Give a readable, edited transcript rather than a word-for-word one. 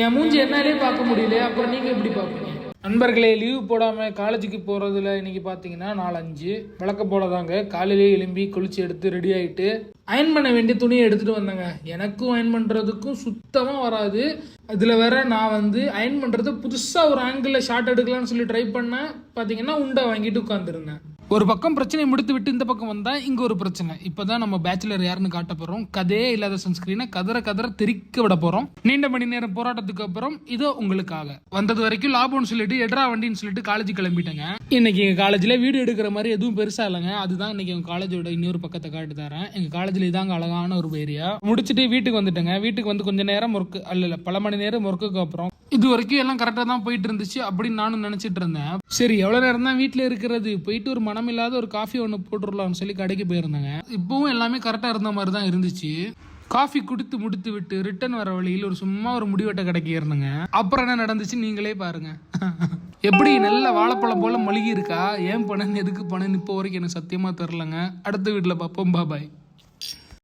என் மூஞ்சி என்னாலே பார்க்க முடியல, அப்புறம் நீங்கள் எப்படி பார்ப்பீங்க? நண்பர்களே, லீவு போடாமல் காலேஜுக்கு போகிறதுல இன்றைக்கி பார்த்தீங்கன்னா 4-5 வழக்க போலதாங்க. காலையிலே எழும்பி குளிச்சு எடுத்து ரெடி ஆகிட்டு அயன் பண்ண வேண்டிய துணியை எடுத்துகிட்டு வந்தேங்க. எனக்கும் அயன் பண்ணுறதுக்கும் சுத்தமாக வராது. இதில் வேற நான் அயன் பண்ணுறது புதுசாக ஒரு ஆங்கிளில் ஷார்ட் எடுக்கலாம்னு சொல்லி ட்ரை பண்ணேன். பார்த்தீங்கன்னா உண்டை வாங்கிட்டு உட்காந்துருந்தேன். ஒரு பக்கம் பிரச்சனையை முடித்து விட்டு இந்த பக்கம் வந்தால் இங்கே ஒரு பிரச்சனை. இப்போ தான் நம்ம பேச்சுலர் யாருன்னு காட்ட போகிறோம். கதையே இல்லாத சன்ஸ்கிரீனை கதற தெரிக்க விட போகிறோம். நீண்ட மணி நேரம் போராட்டத்துக்கு அப்புறம் இதோ உங்களுக்காக வந்தது. வரைக்கும் லாபம்னு சொல்லிட்டு எட்ரா வண்டின்னு சொல்லிட்டு காலேஜ் கிளம்பிட்டேங்க. இன்னைக்கு எங்கள் காலேஜில் வீடியோ எடுக்கிற மாதிரி எதுவும் பெருசாக இல்லைங்க. அதுதான் இன்னைக்கு எங்கள் காலேஜோட இன்னொரு பக்கத்தை காட்டு தரேன். எங்கள் காலேஜில் இதாங்க அழகான ஒரு ஏரியா. முடிச்சுட்டு வீட்டுக்கு வந்துட்டேங்க. வீட்டுக்கு வந்து கொஞ்சம் நேரம் ஒர்க்கு அல்ல பல மணி நேரம் ஒர்க்குக்கு அப்புறம் இது வரைக்கும் எல்லாம் கரெக்டாக தான் போயிட்டு இருந்துச்சு அப்படின்னு நானும் நினச்சிட்டு இருந்தேன். சரி, எவ்வளோ நேரம் தான் வீட்டில் இருக்கிறது, போயிட்டு ஒரு மனம் இல்லாத ஒரு காஃபி ஒன்று போட்டுடலாம்னு சொல்லி கடைக்கு போயிருந்தாங்க. இப்பவும் எல்லாமே கரெக்டாக இருந்த மாதிரி தான் இருந்துச்சு. காஃபி குடித்து முடித்து விட்டு ரிட்டர்ன் வர வழியில் சும்மா ஒரு முடிவெட்ட கடைக்கு ஏறினுங்க. அப்புறம் என்ன நடந்துச்சு நீங்களே பாருங்க. எப்படி நல்ல வாழைப்பழம் போல மொழிகி இருக்கா? ஏன் பண்ணேன்னு எதுக்கு பண்ணேன்னு இப்போ வரைக்கும் எனக்கு சத்தியமா தெரிலங்க. அடுத்த வீட்டில் பார்ப்போம். பாய்.